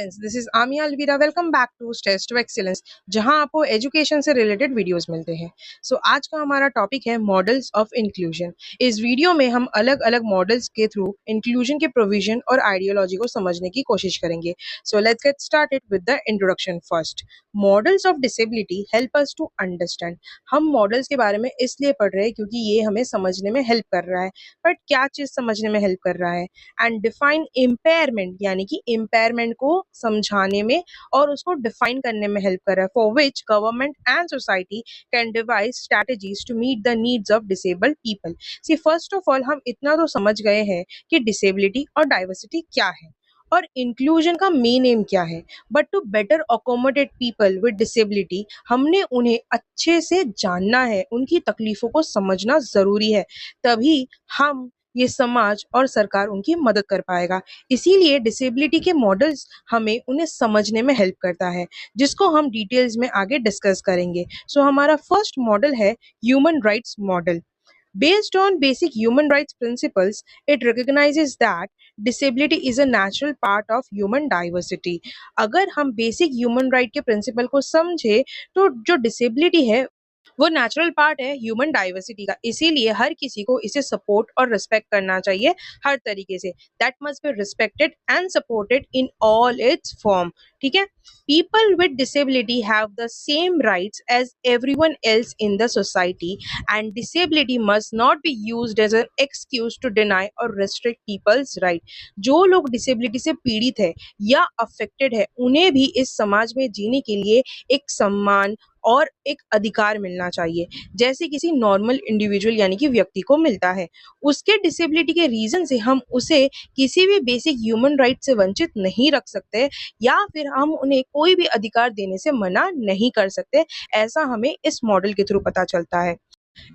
Friends, this is Amiya Alvira. Welcome back to stage to excellence, जहां आपको education से related videos मिलते हैं। आज का हमारा टॉपिक है मॉडल्स ऑफ इंक्लूजन। इस वीडियो में हम अलग अलग मॉडल्स के थ्रू इंक्लूजन के प्रोविजन और आइडियोलॉजी को समझने की कोशिश करेंगे। So let's get started with the introduction first. Models of disability help us to understand. हम मॉडल्स के बारे में इसलिए पढ़ रहे हैं क्योंकि ये हमें समझने में हेल्प कर रहा है। बट क्या चीज समझने में हेल्प कर रहा है? एंड डिफाइन इम्पेयरमेंट, यानी कि इम्पेयरमेंट को समझाने में और उसको डिफाइन करने में हेल्प कर रहा है। For which government and society can devise strategies to meet the needs of disabled people. See first of all हम इतना तो समझ गए हैं कि डिसेबिलिटी और डाइवर्सिटी क्या है और इंक्लूजन का मेन एम क्या है। But to better accommodate people with disability, हमने उन्हें अच्छे से जानना है, उनकी तकलीफों को समझना जरूरी है। तभी हम ये समाज और सरकार उनकी मदद कर पाएगा। इसीलिए डिसेबिलिटी के मॉडल्स हमें उन्हें समझने में हेल्प करता है, जिसको हम डिटेल्स में आगे डिस्कस करेंगे। हमारा फर्स्ट मॉडल है human rights model. Based on basic human rights principles, it recognizes that disability is a natural part of human diversity. अगर हम बेसिक ह्यूमन राइट के प्रिंसिपल को समझे तो जो डिसेबिलिटी है वो नेचुरल पार्ट है ह्यूमन डाइवर्सिटी का। इसीलिए हर किसी को इसे सपोर्ट और रिस्पेक्ट करना चाहिए हर तरीके से। That must be respected and supported in all its form. ठीक है। People with disability have the same rights as everyone else in the society and disability must not be used as an excuse to deny or restrict people's right. जो लोग disability से पीड़ित है या affected है, उन्हें भी इस समाज में जीने के लिए एक सम्मान और एक अधिकार मिलना चाहिए, जैसे किसी नॉर्मल इंडिविजुअल यानी कि व्यक्ति को मिलता है। उसके डिसेबिलिटी के रीजन से हम उसे किसी भी बेसिक ह्यूमन राइट से वंचित नहीं रख सकते या फिर हम उन्हें कोई भी अधिकार देने से मना नहीं कर सकते। ऐसा हमें इस मॉडल के थ्रू पता चलता है।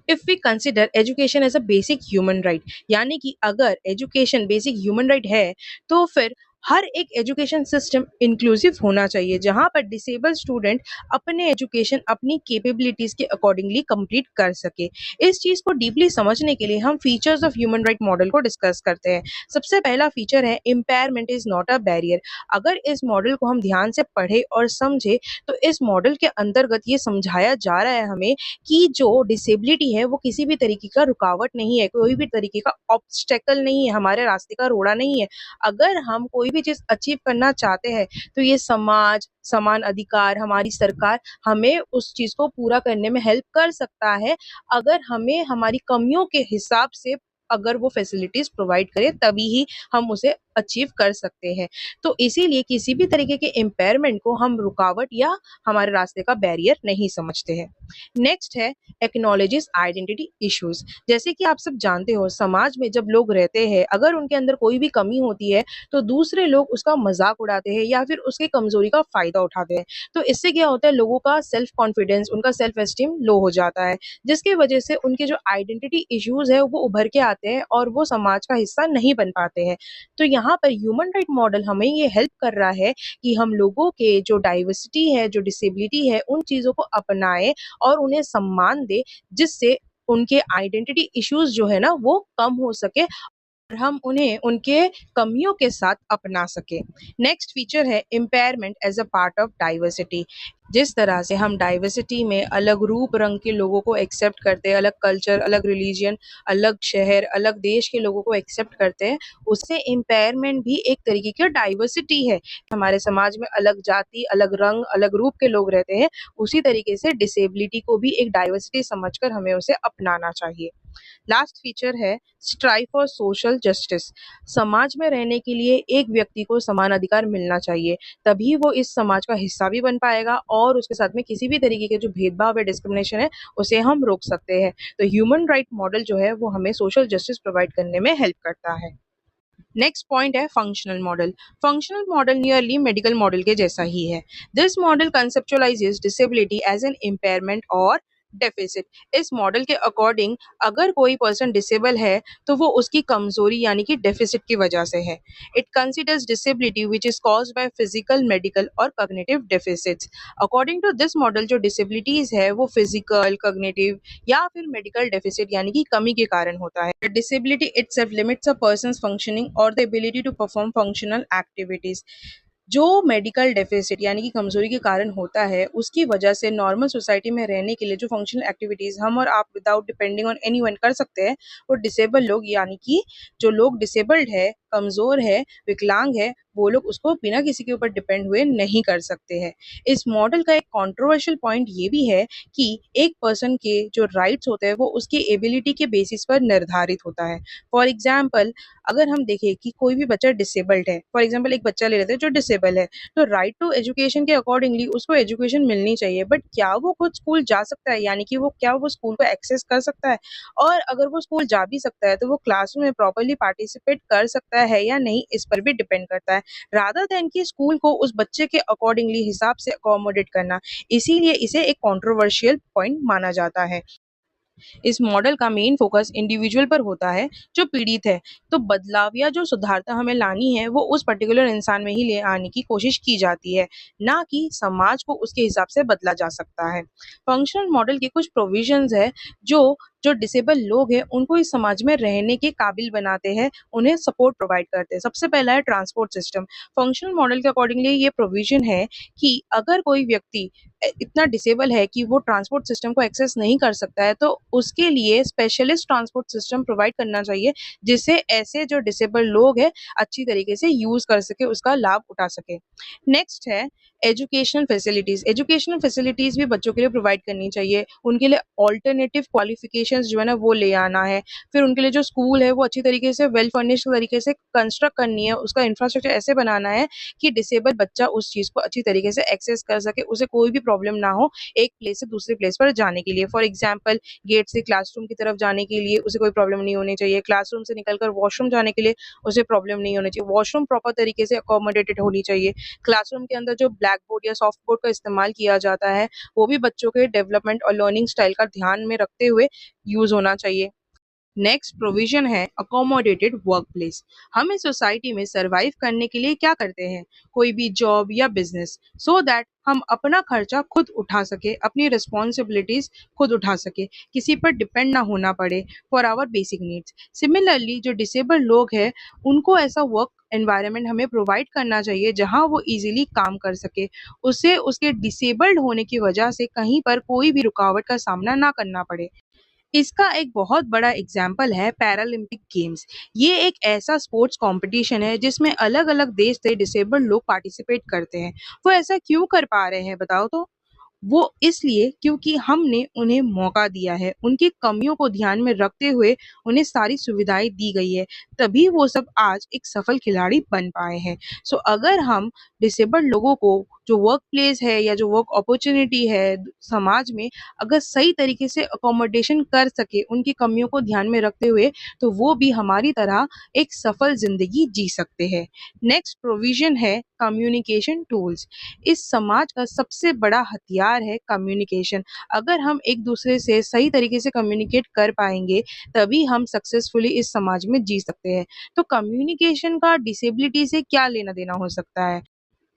If we consider education as a basic human right, यानी कि अगर एजुकेशन बेसिक ह्यूमन राइट है तो फिर हर एक एजुकेशन सिस्टम इंक्लूसिव होना चाहिए, जहां पर डिसेबल्ड स्टूडेंट अपने एजुकेशन अपनी कैपेबिलिटीज के अकॉर्डिंगली कंप्लीट कर सके। इस चीज को डीपली समझने के लिए हम features of human right model को डिस्कस करते हैं। सबसे पहला फीचर है impairment is not a barrier. अगर इस मॉडल को हम ध्यान से पढ़े और समझे तो इस मॉडल के अंतर्गत ये समझाया जा रहा है हमें कि जो डिसेबिलिटी है वो किसी भी तरीके का रुकावट नहीं है, कोई भी तरीके का ऑब्स्टेकल नहीं है, हमारे रास्ते का रोड़ा नहीं है। अगर हम कोई भी चीज अचीव करना चाहते हैं तो ये समाज, समान अधिकार, हमारी सरकार हमें उस चीज को पूरा करने में हेल्प कर सकता है, अगर हमें हमारी कमियों के हिसाब से अगर वो फैसिलिटीज प्रोवाइड करे, तभी ही हम उसे अचीव कर सकते हैं। तो इसीलिए किसी भी तरीके के इम्पेयरमेंट को हम रुकावट या हमारे रास्ते का बैरियर नहीं समझते हैं। नेक्स्ट है एक्नॉलेजेस आइडेंटिटी इश्यूज। जैसे कि आप सब जानते हो, समाज में जब लोग रहते हैं, अगर उनके अंदर कोई भी कमी होती है तो दूसरे लोग उसका मजाक उड़ाते हैं या फिर उसकी कमजोरी का फायदा उठाते हैं। तो इससे क्या होता है, लोगों का सेल्फ कॉन्फिडेंस, उनका सेल्फ एस्टीम लो हो जाता है, जिसकी वजह से उनके जो आइडेंटिटी इश्यूज है वो उभर के आते हैं और वो समाज का हिस्सा नहीं बन पाते हैं। तो यहाँ पर ह्यूमन राइट मॉडल हमें ये हेल्प कर रहा है कि हम लोगों के जो डाइवर्सिटी है, जो डिसेबिलिटी है, उन चीजों को अपनाएं और उन्हें सम्मान दे, जिससे उनके आइडेंटिटी इश्यूज जो है ना वो कम हो सके और हम उन्हें उनके कमियों के साथ अपना सके। नेक्स्ट फीचर है impairment as a part of diversity. जिस तरह से हम डाइवर्सिटी में अलग रूप रंग के लोगों को एक्सेप्ट करते हैं, अलग कल्चर, अलग रिलीजन, अलग शहर, अलग देश के लोगों को एक्सेप्ट करते हैं, उससे इम्पेयरमेंट भी एक तरीके की डाइवर्सिटी है। हमारे समाज में अलग जाति, अलग रंग, अलग रूप के लोग रहते हैं, उसी तरीके से डिसेबिलिटी को भी एक डाइवर्सिटी समझकर हमें उसे अपनाना चाहिए। लास्ट फीचर है स्ट्राइव फॉर सोशल जस्टिस। समाज में रहने के लिए एक व्यक्ति को समान अधिकार मिलना चाहिए, तभी वो इस समाज का हिस्सा भी बन पाएगा और उसके साथ में किसी भी तरीके के जो भेदभाव है, डिस्क्रिमिनेशन है, उसे हम रोक सकते हैं। तो ह्यूमन राइट मॉडल जो है वो हमें सोशल जस्टिस प्रोवाइड करने में हेल्प करता है। नेक्स्ट पॉइंट है functional model. Functional model nearly medical model के जैसा ही है। This model conceptualizes disability as an impairment और डेफिसिट। इस मॉडल के अकॉर्डिंग अगर कोई पर्सन डिसेबल है तो वो उसकी कमजोरी यानी कि डेफिसिट की वजह से है। It considers disability which is caused by physical, medical और cognitive deficits. According to this model जो डिसेबिलिटीज है वो फिजिकल, कॉग्निटिव या फिर मेडिकल डेफिसिट यानी कि कमी के कारण होता है। Disability itself limits a person's functioning और the ability to perform functional activities. जो मेडिकल डेफिसिट यानी कि कमज़ोरी के कारण होता है, उसकी वजह से नॉर्मल सोसाइटी में रहने के लिए जो फंक्शनल एक्टिविटीज़ हम और आप विदाउट डिपेंडिंग ऑन एनीवन कर सकते हैं, वो डिसेबल लोग यानी कि जो लोग डिसेबल्ड है, कमज़ोर है, विकलांग है, वो लोग उसको बिना किसी के ऊपर डिपेंड हुए नहीं कर सकते हैं। इस मॉडल का एक कंट्रोवर्शियल पॉइंट ये भी है कि एक पर्सन के जो राइट्स होते हैं, वो उसकी एबिलिटी के बेसिस पर निर्धारित होता है। फॉर एग्ज़ाम्पल अगर हम देखें कि कोई भी बच्चा डिसेबल्ड है, फॉर एग्ज़ाम्पल एक बच्चा ले लेते हैं जो डिसेबल है, तो राइट टू एजुकेशन के अकॉर्डिंगली उसको एजुकेशन मिलनी चाहिए। बट क्या वो खुद स्कूल जा सकता है? यानी कि वो क्या वो स्कूल को एक्सेस कर सकता है? और अगर वो स्कूल जा भी सकता है, तो वो क्लासरूम में प्रॉपर्ली पार्टिसिपेट कर सकता है या नहीं, इस पर भी डिपेंड करता है। रादर देन कि स्कूल को उस बच्चे के अकॉर्डिंगली हिसाब से अकोमोडेट करना। इसीलिए इसे एक कंट्रोवर्शियल पॉइंट माना जाता है। इस मॉडल का मेन फोकस इंडिविजुअल पर होता है जो पीड़ित है, तो बदलाव या जो सुधारता हमें लानी है वो उस पर्टिकुलर इंसान में ही ले आने की कोशिश की जाती है, ना कि समाज को उसके हिसाब से बदला जा सकता है। फंक्शनल मॉडल के कुछ प्रोविजंस है जो जो डिसेबल लोग हैं उनको इस समाज में रहने के काबिल बनाते हैं, उन्हें सपोर्ट प्रोवाइड करते हैं। सबसे पहला है ट्रांसपोर्ट सिस्टम। फंक्शनल मॉडल के अकॉर्डिंगली ये प्रोविजन है कि अगर कोई व्यक्ति इतना डिसेबल है कि वो ट्रांसपोर्ट सिस्टम को एक्सेस नहीं कर सकता है, तो उसके लिए स्पेशलिस्ट ट्रांसपोर्ट सिस्टम प्रोवाइड करना चाहिए, जिससे ऐसे जो डिसेबल लोग हैं अच्छी तरीके से यूज कर सके, उसका लाभ उठा सके। नेक्स्ट है एजुकेशनल फैसिलिटीज। एजुकेशनल फैसिलिटीज भी बच्चों के लिए प्रोवाइड करनी चाहिए, उनके लिए ऑल्टरनेटिव क्वालिफिकेशंस जो है ना वो ले आना है। फिर उनके लिए जो स्कूल है वो अच्छी तरीके से वेल फर्निश्ड तरीके से कंस्ट्रक्ट करनी है, उसका इंफ्रास्ट्रक्चर ऐसे बनाना है कि डिसेबल बच्चा उस चीज़ को अच्छी तरीके से एक्सेस कर सके, उसे कोई भी प्रॉब्लम ना हो एक प्लेस से दूसरे प्लेस पर जाने के लिए। फॉर एग्जाम्पल गेट से क्लासरूम की तरफ जाने के लिए उसे कोई प्रॉब्लम नहीं होनी चाहिए, क्लासरूम से निकलकर वॉशरूम जाने के लिए उसे प्रॉब्लम नहीं होनी चाहिए, वॉशरूम प्रॉपर तरीके से अकोमोडेटेड होनी चाहिए। क्लासरूम के अंदर जो ब्लैक बोर्ड या सॉफ्ट बोर्ड का इस्तेमाल किया जाता है, वो भी बच्चों के डेवलपमेंट और लर्निंग स्टाइल का ध्यान में रखते हुए यूज़ होना चाहिए। नेक्स्ट प्रोविजन है अकोमोडेटेड वर्क प्लेस। हम इस सोसाइटी में सरवाइव करने के लिए क्या करते हैं? कोई भी जॉब या बिजनेस, सो दैट हम अपना खर्चा खुद उठा सके, अपनी रिस्पॉन्सिबिलिटीज खुद उठा सके, किसी पर डिपेंड ना होना पड़े for our basic needs. Similarly जो डिसेबल्ड लोग हैं उनको ऐसा वर्क एनवायरनमेंट हमें प्रोवाइड करना चाहिए जहां वो इजीली काम कर सके, उसे उसके डिसेबल्ड होने की वजह से कहीं पर कोई भी रुकावट का सामना ना करना पड़े। इसका एक बहुत बड़ा एग्जाम्पल है पैरालंपिक गेम्स। ये एक ऐसा स्पोर्ट्स कंपटीशन है जिसमें अलग-अलग देश से डिसेबल्ड लोग पार्टिसिपेट करते हैं। वो ऐसा क्यों कर पा रहे हैं बताओ तो? वो इसलिए क्योंकि हमने उन्हें मौका दिया है, उनकी कमियों को ध्यान में रखते हुए उन्हें सारी सुविधाएँ दी गई है, तभी वो सब आज एक सफल खिलाड़ी बन पाए हैं। सो अगर हम डिसेबल्ड लोगों को जो वर्क प्लेस है या जो वर्क अपॉर्च्युनिटी है समाज में, अगर सही तरीके से अकोमोडेशन कर सके उनकी कमियों को ध्यान में रखते हुए, तो वो भी हमारी तरह एक सफल ज़िंदगी जी सकते हैं। नेक्स्ट प्रोविज़न है कम्युनिकेशन टूल्स। इस समाज का सबसे बड़ा हथियार है कम्युनिकेशन। अगर हम एक दूसरे से सही तरीके से कम्युनिकेट कर पाएंगे, तभी हम सक्सेसफुली इस समाज में जी सकते हैं। तो कम्युनिकेशन का डिसेबिलिटी से क्या लेना देना हो सकता है?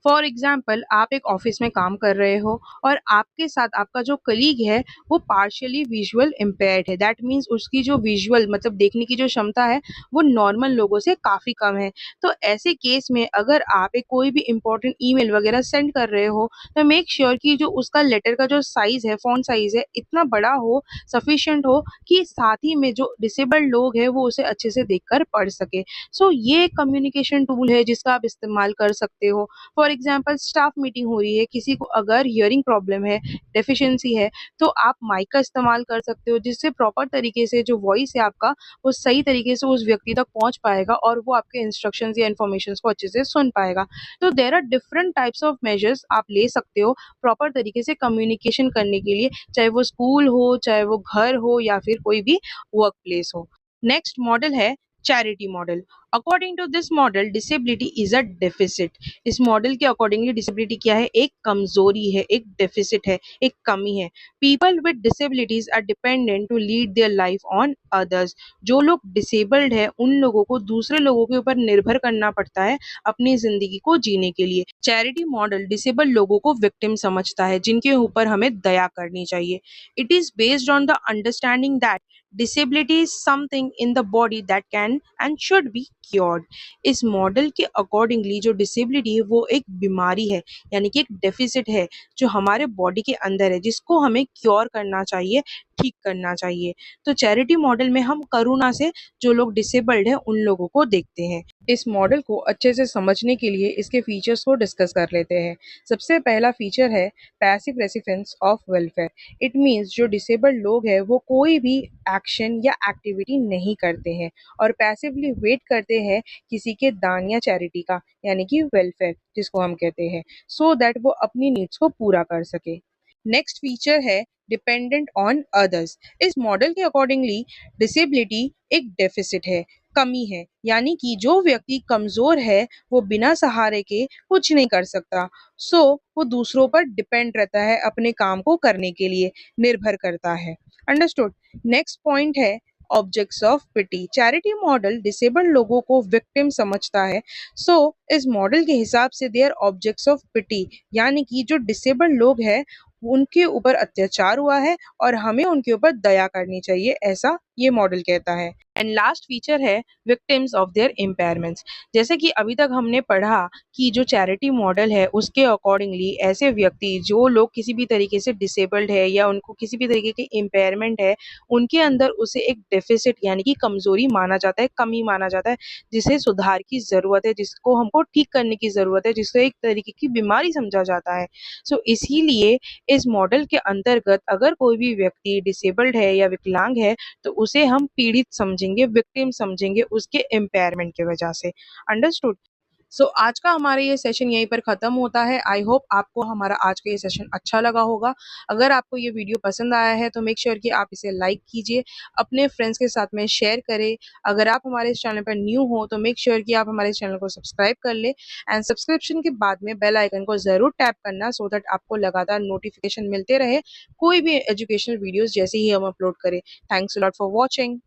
फॉर एग्जाम्पल आप एक ऑफिस में काम कर रहे हो और आपके साथ आपका जो कलीग है वो पार्शियली विजुअल इम्पेयर्ड है, दैट मीन्स उसकी जो विजुअल मतलब देखने की जो क्षमता है वो नॉर्मल लोगों से काफ़ी कम है। तो ऐसे केस में अगर आप एक कोई भी इम्पोर्टेंट ईमेल वगैरह सेंड कर रहे हो, तो मेक श्योर कि जो उसका लेटर का जो साइज़ है, फ़ॉन्ट साइज़ है, इतना बड़ा हो, सफिशिएंट हो कि साथ ही में जो डिसेबल्ड लोग हैं वो उसे अच्छे से देखकर पढ़ सके। सो ये कम्युनिकेशन टूल है जिसका आप इस्तेमाल कर सकते हो। फॉर एग्जाम्पल स्टाफ मीटिंग हो रही है, किसी को अगर हियरिंग प्रॉब्लम है, डेफिशिएंसी है, तो आप माइक का इस्तेमाल कर सकते हो, जिससे प्रॉपर तरीके से जो वॉइस है आपका वो सही तरीके से उस व्यक्ति तक पहुंच पाएगा और वो आपके इंस्ट्रक्शंस या इन्फॉर्मेशंस को अच्छे से सुन पाएगा। तो there are different types of measures आप ले सकते हो प्रॉपर तरीके से कम्युनिकेशन करने के लिए, चाहे वो स्कूल हो, चाहे वो घर हो या फिर कोई भी वर्क प्लेस हो। नेक्स्ट मॉडल है charity model. According to this model disability is a deficit. इस मॉडल के अकॉर्डिंगली डिसेबिलिटी क्या है? एक कमजोरी है, एक डेफिसिट है, एक कमी है। People with disabilities are dependent to lead their life on others. जो लोग डिसेबल्ड है उन लोगों को दूसरे लोगों के ऊपर निर्भर करना पड़ता है अपनी जिंदगी को जीने के लिए। चैरिटी मॉडल डिसेबल्ड लोगों को विक्टिम समझता है जिनके ऊपर हमें दया करनी चाहिए। It is based on the understanding that disability is something in the body that can and should be cured. इस मॉडल के अकॉर्डिंगली जो डिसेबिलिटी है वो एक बीमारी है, यानी कि एक डेफिसिट है जो हमारे बॉडी के अंदर है, जिसको हमें क्योर करना चाहिए, ठीक करना चाहिए। तो चैरिटी मॉडल में हम करुणा से जो लोग डिसेबल्ड हैं उन लोगों को देखते हैं। इस मॉडल को अच्छे से समझने के लिए इसके फीचर्स को डिस्कस कर लेते हैं। सबसे पहला फीचर है passive recipients of welfare. It means जो डिसेबल्ड लोग हैं वो कोई भी एक्शन या एक्टिविटी नहीं करते हैं और पैसिवली वेट करते हैं किसी के दान या चैरिटी का, यानी कि वेलफेयर जिसको हम कहते हैं, सो दैट वो अपनी नीड्स को पूरा कर सके। नेक्स्ट फीचर है डिपेंडेंट ऑन अदर्स। इस मॉडल के अकॉर्डिंगली डिसेबिलिटी एक डेफिसिट है, कमी है, यानी कि जो व्यक्ति कमजोर है वो बिना सहारे के कुछ नहीं कर सकता, सो वो दूसरों पर डिपेंड रहता है, अपने काम को करने के लिए निर्भर करता है। अंडरस्टूड। नेक्स्ट पॉइंट है objects of pity. Charity model disabled लोगों को विक्टिम समझता है, सो इस मॉडल के हिसाब से they are objects of pity, यानी कि जो डिसेबल्ड लोग हैं उनके ऊपर अत्याचार हुआ है और हमें उनके ऊपर दया करनी चाहिए, ऐसा ये मॉडल कहता है। एंड लास्ट फीचर है विक्टिम्स ऑफ देयर इम्पेयरमेंट्स। जैसे कि अभी तक हमने पढ़ा कि जो चैरिटी मॉडल है उसके अकॉर्डिंगली ऐसे व्यक्ति जो लोग किसी भी तरीके से डिसेबल्ड है या उनको किसी भी तरीके की इम्पेयरमेंट है, उनके अंदर उसे एक डेफिसिट यानी कि कमजोरी माना जाता है, कमी माना जाता है, जिसे सुधार की जरूरत है, जिसको हमको ठीक करने की जरूरत है, जिसको एक तरीके की बीमारी समझा जाता है। सो इसीलिए इस मॉडल के अंतर्गत अगर कोई भी व्यक्ति डिसेबल्ड है या विकलांग है तो उसे हम पीड़ित समझेंगे, विक्टिम समझेंगे उसके इम्पेयरमेंट की वजह से। अंडरस्टूड। सो आज का हमारा ये सेशन यहीं पर ख़त्म होता है। आई होप आपको हमारा आज का ये सेशन अच्छा लगा होगा। अगर आपको ये वीडियो पसंद आया है तो मेक श्योर कि आप इसे लाइक कीजिए, अपने फ्रेंड्स के साथ में शेयर करें। अगर आप हमारे इस चैनल पर न्यू हो तो मेक श्योर कि आप हमारे इस चैनल को सब्सक्राइब कर लें एंड सब्सक्रिप्शन के बाद में बेल आइकन को ज़रूर टैप करना, सो दैट आपको लगातार नोटिफिकेशन मिलते रहे कोई भी एजुकेशनल वीडियोज़ जैसे ही हम अपलोड करें। Thanks a lot for watching.